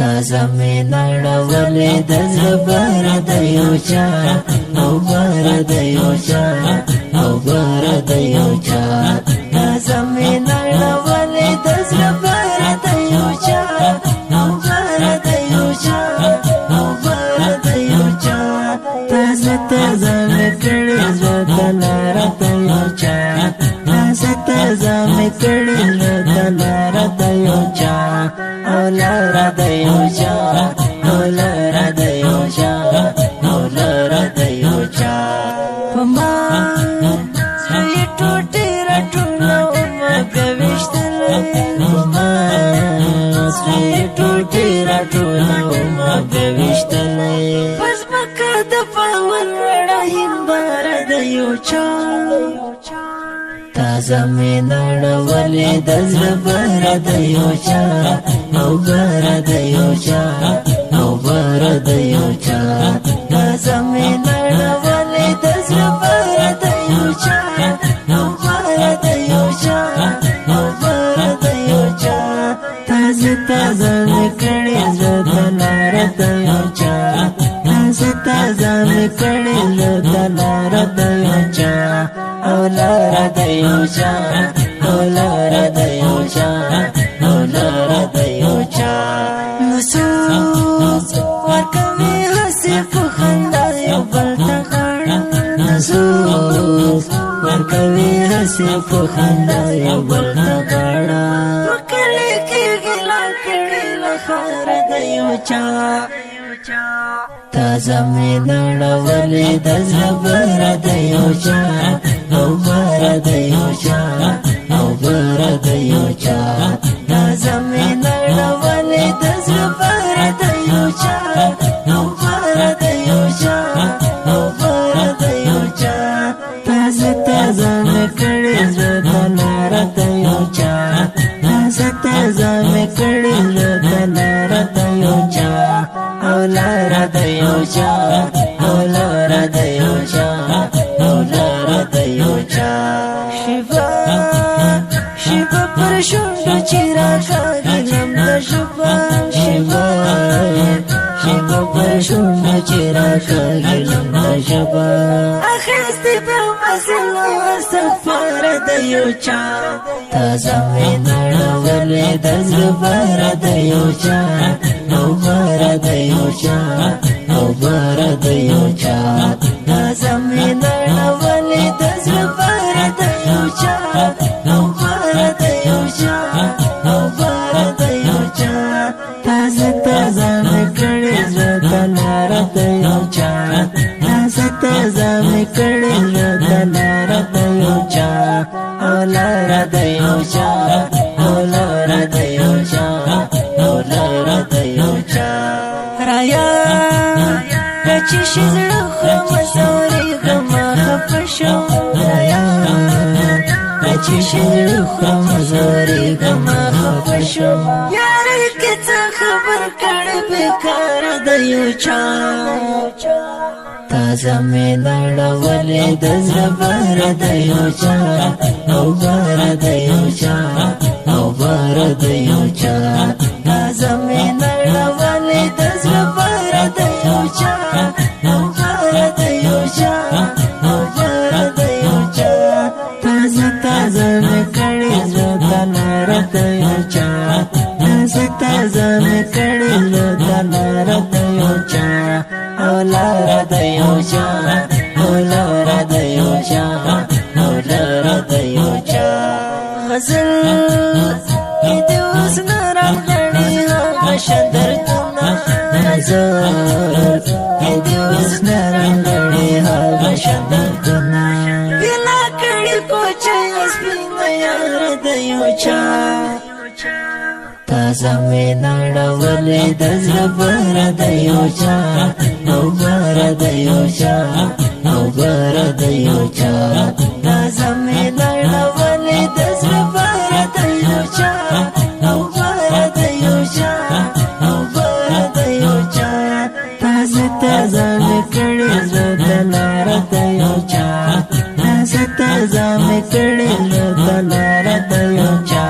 تازه می نړولې د زړه بار د یو چا او بار د یو چا او بار د یو چا تازه می نړولې د زړه بار د یو چا او بار د یو چا او بار د یو چا تازه تازه می کړې زړه د لار د یو چا تازه تازه می کړې زړه د لار د یو چا او لار د یو چا او لار د یو چا او لار د یو چا پما سړی ټوټې راټولو مګويشتل پما سړی ټوټې راټولو مګويشتل پس مکه د پاور وړه هندار د یو چا تازه می نړولې د زړه بار د یو چا او بار د یو چا او بار د یو چا تازه می نړولې د زړه بار د یو چا او بار د یو چا او بار د یو چا تازه تازه می کړې زړه د لار د یو چا تازه تازه می کړې زړه د لار د یو چا او لار د یو چا او لار د یو چا او لار د یو چا نسو ورکوي هسې په خندا یو بل ته غاړه نسو ورکوي هسې په خندا یو بل ته غاړه په کلي کې ګیله کړې له ښاره د یو چا تازه می نړولې د زړه بار د یو چا او بار د یو چا او بار د یو چا تازه می نړولې د زړه بار د یو چا او بار د یو چا او بار د یو چا تازه تازه می کړې زړه د لار د یو چا تازه تازه می کړې زړه د لار د یو چا او لار د یو چا او لار د یو چا او لار د یو چا شیبا شیبا پر شونډو چې راکاږلم د شپه شیبا شیبا پر شونډو چې راکاږلم د شپه اخیستې په مسلو سفر د یو چا تازه می نړولې د زړه بار د یو چا او بار د یو چا او بار د یو چا تازه می نړولې د زړه بار د یو چا او بار د یو چا او بار د یو چا تازه تازه می کړې زړه د لار د یو چا تازه تازه می کړې زړه د لار د یو چا او لار د یو چا او لار د یو چا او لار د یو چا رایا چې شزړه خو مسوري غما خپشو رایا چې شزړه خو مسوري غما خپشو یار کې څه خبر کړ بیکار د یو چا تازه می نړولې د زړه بار د یو چا او بار د یو چا او بار د یو چا تازه می نړولې د زړه بار د یو چا او بار د یو چا او بار د یو چا تازه تازه می کړې زړه د لار د یو چا تازه تازه می کړې زړه د لار د یو چا او لار د یو چا او لار د یو چا او لار د یو چا غزل کې د اوس نرم غړي هغه شدرتونه غزل کې د اوس نرم غړي هغه شدرتونه ګیله کړې کوچه سپینه یار د یو چا تازه می نړولې د زړه بار د یو چا او بار د یو چا او بار د یو چا تازه می نړولې د زړه بار د یو چا او بار د یو چا او بار د یو چا تازه تازه می کړې زړه د لار د یو چا تازه تازه می کړې زړه د لار د یو چا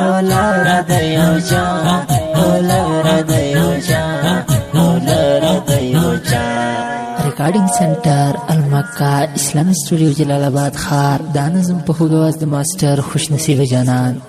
او لار د یو چا او لار د دیوچا اولر دیوچا ریکارڈنگ سنٹر المکہ اسلامی اسٹوڈیو جلال آباد خار. دا نظم په هوګواز د ماسټر خوش نصیب جانان.